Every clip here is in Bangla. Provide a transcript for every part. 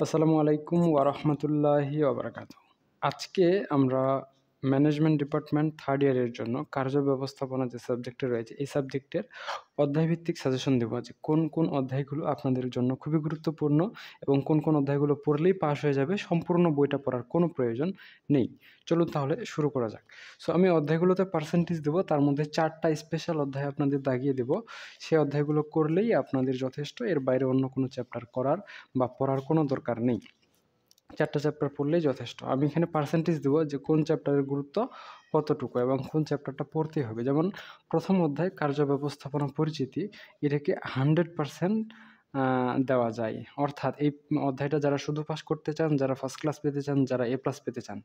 আসসালামু আলাইকুম ওয়া রাহমাতুল্লাহি ওয়া বারাকাতুহু। আজকে আমরা ম্যানেজমেন্ট ডিপার্টমেন্ট 3rd ইয়ারের জন্য কার্য ব্যবস্থাপনা যে সাবজেক্টটা রয়েছে, এই সাবজেক্টের অধ্যায়ভিত্তিক সাজেশন দেব যে কোন অধ্যায়গুলো আপনাদের জন্য খুবই গুরুত্বপূর্ণ এবং কোন অধ্যায়গুলো পড়লেই পাস হয়ে যাবে, সম্পূর্ণ বইটা পড়ার কোনো প্রয়োজন নেই। চলুন তাহলে শুরু করা যাক। সো আমি অধ্যায়গুলোতে পার্সেন্টেজ দেব, তার মধ্যে 4টা স্পেশাল অধ্যায় আপনাদের দাগিয়ে দেব। সেই অধ্যায়গুলো করলেই আপনাদের যথেষ্ট, এর বাইরে অন্য কোনো চ্যাপ্টার করার বা পড়ার কোনো দরকার নেই। 4টা চ্যাপ্টার পড়লেই যথেষ্ট। আমি এখানে পার্সেন্টেজ দেব যে কোন চ্যাপ্টারের গুরুত্ব কতটুকু এবং কোন চ্যাপ্টারটা পড়তেই হবে। যেমন ১ম অধ্যায় কার্য ব্যবস্থাপনা পরিচিতি, এটাকে 100% দেওয়া যায়। অর্থাৎ এই অধ্যায়টা যারা শুধু পাস করতে চান, যারা ফার্স্ট ক্লাস পেতে চান, যারা এ প্লাস পেতে চান,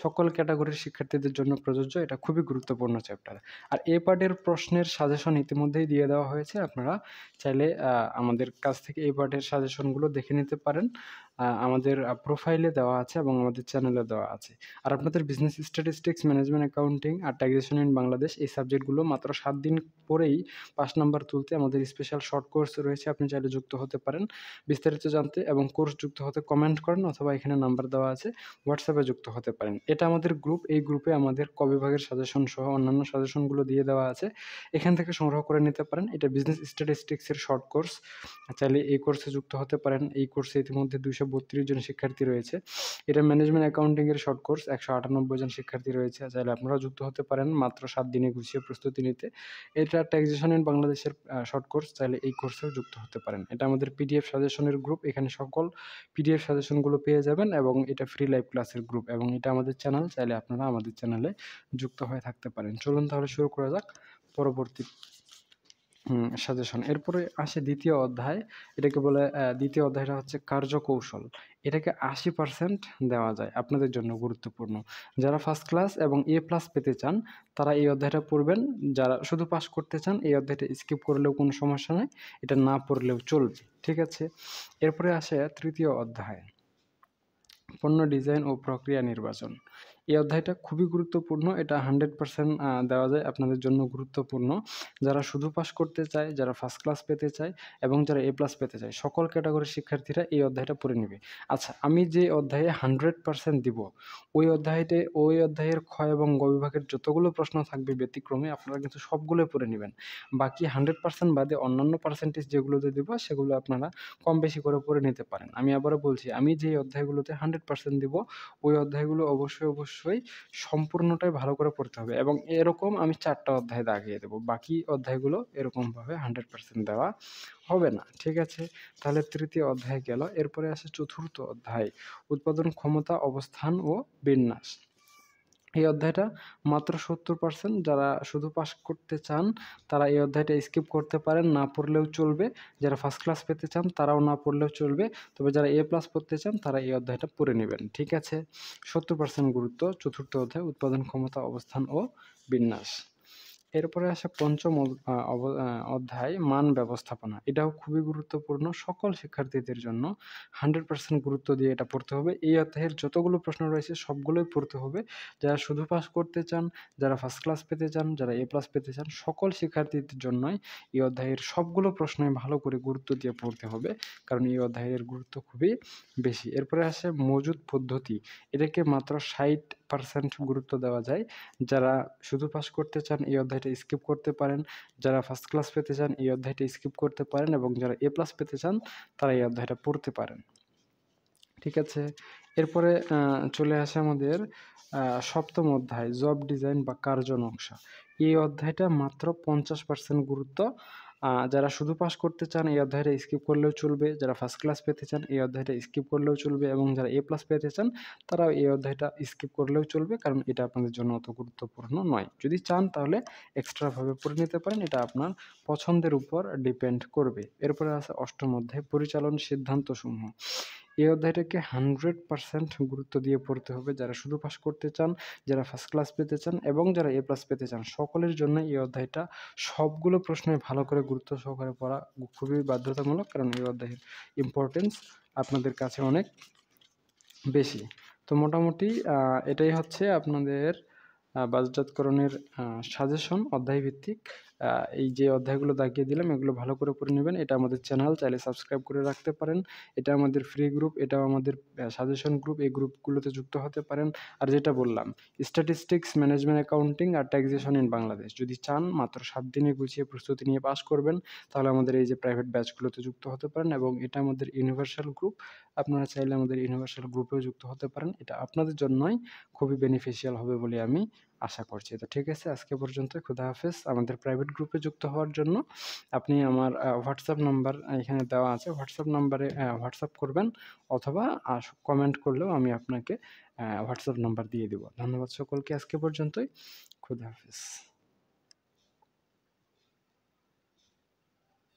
সকল ক্যাটাগরির শিক্ষার্থীদের জন্য প্রযোজ্য। এটা খুবই গুরুত্বপূর্ণ চ্যাপ্টার। আর এ পার্টের প্রশ্নের সাজেশন ইতিমধ্যেই দিয়ে দেওয়া হয়েছে। আপনারা চাইলে আমাদের কাছ থেকে এই পার্টের সাজেশনগুলো দেখে নিতে পারেন। আমাদের প্রোফাইলে দেওয়া আছে এবং আমাদের চ্যানেলে দেওয়া আছে। আর আপনাদের বিজনেস স্ট্যাটিস্টিক্স, ম্যানেজমেন্ট অ্যাকাউন্টিং আর ট্যাক্সেশন ইন বাংলাদেশ, এই সাবজেক্টগুলো মাত্র 7 দিন পরেই 5 নাম্বার তুলতে আমাদের স্পেশাল শর্ট কোর্স রয়েছে। আপনি চাইলে যুক্ত হতে পারেন। বিস্তারিত জানতে এবং কোর্স যুক্ত হতে কমেন্ট করেন অথবা এখানে নাম্বার দেওয়া আছে, হোয়াটসঅ্যাপে যুক্ত হতে পারেন। এটা আমাদের গ্রুপ। এই গ্রুপে আমাদের ক বিভাগের সাজেশন সহ অন্যান্য সাজেশনগুলো দিয়ে দেওয়া আছে। এখান থেকে সংগ্রহ করে নিতে পারেন। এটা বিজনেস স্ট্যাটিস্টিক্সের শর্ট কোর্স। চাইলে এই কোর্সে যুক্ত হতে পারেন। এই কোর্সে ইতিমধ্যে 232 জন শিক্ষার্থী রয়েছে। এটা ম্যানেজমেন্ট অ্যাকাউন্টিংয়ের শর্ট কোর্স, 198 জন শিক্ষার্থী রয়েছে। চাইলে আপনারাও যুক্ত হতে পারেন মাত্র 7 দিনে গুছিয়ে প্রস্তুতি নিতে। এটা ট্যাক্সেশন ইন বাংলাদেশের শর্ট কোর্স, চাইলে এই কোর্সেও যুক্ত হতে পারেন। এটা আমাদের পিডিএফ সাজেশনের গ্রুপ। এখানে সকল পিডিএফ সাজেশনগুলো পেয়ে যাবেন এবং এটা ফ্রি লাইভ ক্লাসের গ্রুপ এবং এটা আমাদের চ্যানেল। চাইলে আপনারা আমাদের চ্যানেলে যুক্ত হয়ে থাকতে পারেন। চলুন তাহলে শুরু করা যাক পরবর্তী সাজেশন। এরপরে আসে দ্বিতীয় অধ্যায়। এটাকে বলে দ্বিতীয় অধ্যায়টা হচ্ছে কার্যকৌশল। এটাকে 80% দেওয়া যায়, আপনাদের জন্য গুরুত্বপূর্ণ। যারা ফার্স্ট ক্লাস এবং এ প্লাস পেতে চান তারা এই অধ্যায়টা পড়বেন। যারা শুধু পাস করতে চান এই অধ্যায়টা স্কিপ করলেও কোনো সমস্যা নাই, এটা না পড়লেও চলবে। ঠিক আছে? এরপরে আসে তৃতীয় অধ্যায়, পণ্য ডিজাইন ও প্রক্রিয়া নির্বাচন। এই অধ্যায়টা খুবই গুরুত্বপূর্ণ। এটা 100% দেওয়া যায়, আপনাদের জন্য গুরুত্বপূর্ণ। যারা শুধু পাস করতে চায়, যারা ফার্স্ট ক্লাস পেতে চায় এবং যারা এ প্লাস পেতে চায়, সকল ক্যাটাগরির শিক্ষার্থীরা এই অধ্যায়টা পড়ে নেবে। আচ্ছা, আমি যে অধ্যায়ে 100% দিব, ওই অধ্যায়ের খ এবং গ বিভাগের যতগুলো প্রশ্ন থাকবে ব্যতিক্রমে আপনারা কিন্তু সবগুলোই পড়ে নেবেন। বাকি 100% বাদে অন্যান্য পার্সেন্টেজ যেগুলোতে দিব সেগুলো আপনারা কম বেশি করে পড়ে নিতে পারেন। আমি আবারও বলছি, আমি যে অধ্যায়গুলোতে 100% দিব, ওই অধ্যায়গুলো অবশ্যই সম্পূর্ণটাই ভালো করে পড়তে হবে এবং এরকম আমি 4টা অধ্যায় দাগিয়ে দেব। বাকি অধ্যায়গুলো এরকমভাবে 100% দেওয়া হবে না। ঠিক আছে? তাহলে তৃতীয় অধ্যায় গেল। এরপরে আসে চতুর্থ অধ্যায়, উৎপাদন ক্ষমতা, অবস্থান ও বিন্যাস। এই অধ্যায়টা মাত্র 70%। যারা শুধু পাস করতে চান তারা এই অধ্যায়টা স্কিপ করতে পারেন, না পড়লেও চলবে। যারা ফার্স্ট ক্লাস পেতে চান তারাও না পড়লেও চলবে। তবে যারা এ প্লাস পড়তে চান তারা এই অধ্যায়টা পড়ে নেবেন। ঠিক আছে? 70% গুরুত্ব চতুর্থ অধ্যায়, উৎপাদন ক্ষমতা, অবস্থান ও বিন্যাস। এরপরে আসে পঞ্চম অধ্যায়, মান ব্যবস্থাপনা। এটাও খুবই গুরুত্বপূর্ণ সকল শিক্ষার্থীদের জন্য। 100% গুরুত্ব দিয়ে এটা পড়তে হবে। এই অধ্যায়ের যতগুলো প্রশ্ন রয়েছে সবগুলোই পড়তে হবে। যারা শুধু পাস করতে চান, যারা ফার্স্ট ক্লাস পেতে চান, যারা এ প্লাস পেতে চান, সকল শিক্ষার্থীদের জন্যই এই অধ্যায়ের সবগুলো প্রশ্নই ভালো করে গুরুত্ব দিয়ে পড়তে হবে, কারণ এই অধ্যায়ের গুরুত্ব খুবই বেশি। এরপরে আসে মজুদ পদ্ধতি। এটাকে মাত্র 60% গুরুত্ব দেওয়া যায়। যারা শুধু পাস করতে চান এই অধ্যায়টা স্কিপ করতে পারেন, যারা ফার্স্ট ক্লাস পেতে চান এই অধ্যায়টা স্কিপ করতে পারেন এবং যারা এ প্লাস পেতে চান তারা এই অধ্যায়টা পড়তে পারেন। ঠিক আছে? এরপরে চলে আসে আমাদের ৭ম অধ্যায়, জব ডিজাইন বা কার্য নকশা। এই অধ্যায়টা মাত্র 50% গুরুত্ব। যারা শুধু পাস করতে চান এই অধ্যায়টা স্কিপ করলেও চলবে, যারা ফার্স্ট ক্লাস পেতে চান এই অধ্যায়টা স্কিপ করলেও চলবে এবং যারা এ প্লাস পেতে চান তারাও এই অধ্যায়টা স্কিপ করলেও চলবে, কারণ এটা আপনাদের জন্য অত গুরুত্বপূর্ণ নয়। যদি চান তাহলে এক্সট্রাভাবে পড়ে নিতে পারেন, এটা আপনার পছন্দের উপর ডিপেন্ড করবে। এরপরে আছে ৮ম অধ্যায়, পরিচালন সিদ্ধান্তসমূহ। এই অধ্যায়টাকে 100% গুরুত্ব দিয়ে পড়তে হবে। যারা শুধু পাস করতে চান, যারা ফার্স্ট ক্লাস পেতে চান এবং যারা এ প্লাস পেতে চান, সকলের জন্য এই অধ্যায়টা সবগুলো প্রশ্নই ভালো করে গুরুত্ব সহকারে পড়া খুবই বাধ্যতামূলক, কারণ এই অধ্যায়ের ইম্পর্টেন্স আপনাদের কাছে অনেক বেশি। তো মোটামুটি এটাই হচ্ছে আপনাদের বাজারজাতকরণের সাজেশন অধ্যায়ভিত্তিক। এই যে অধ্যায়গুলো দাগিয়ে দিলাম এগুলো ভালো করে পড়ে নেবেন। এটা আমাদের চ্যানেল, চাইলে সাবস্ক্রাইব করে রাখতে পারেন। এটা আমাদের ফ্রি গ্রুপ, এটাও আমাদের সাজেশন গ্রুপ, এই গ্রুপগুলোতে যুক্ত হতে পারেন। আর যেটা বললাম স্ট্যাটিস্টিক্স, ম্যানেজমেন্ট অ্যাকাউন্টিং আর ট্যাক্সেশন ইন বাংলাদেশ যদি চান মাত্র 7 দিনে গুছিয়ে প্রস্তুতি নিয়ে পাস করবেন, তাহলে আমাদের এই যে প্রাইভেট ব্যাচগুলোতে যুক্ত হতে পারেন। এবং এটা আমাদের ইউনিভার্সাল গ্রুপ, আপনারা চাইলে আমাদের ইউনিভার্সাল গ্রুপেও যুক্ত হতে পারেন। এটা আপনাদের জন্যই খুবই বেনিফিশিয়াল হবে বলে আমি আশা করছি। তো ঠিক আছে, আজকে পর্যন্ত। খোদা হাফেজ। আমাদের প্রাইভেট গ্রুপে যুক্ত হওয়ার জন্য আপনি আমার হোয়াটসঅ্যাপ নাম্বার এখানে দেওয়া আছে, হোয়াটসঅ্যাপ নাম্বারে হোয়াটসঅ্যাপ করবেন, অথবা কমেন্ট করলেও আমি আপনাকে হোয়াটসঅ্যাপ নাম্বার দিয়ে দিব। ধন্যবাদ সকলকে, আজকে পর্যন্তই। খোদা হাফেজ।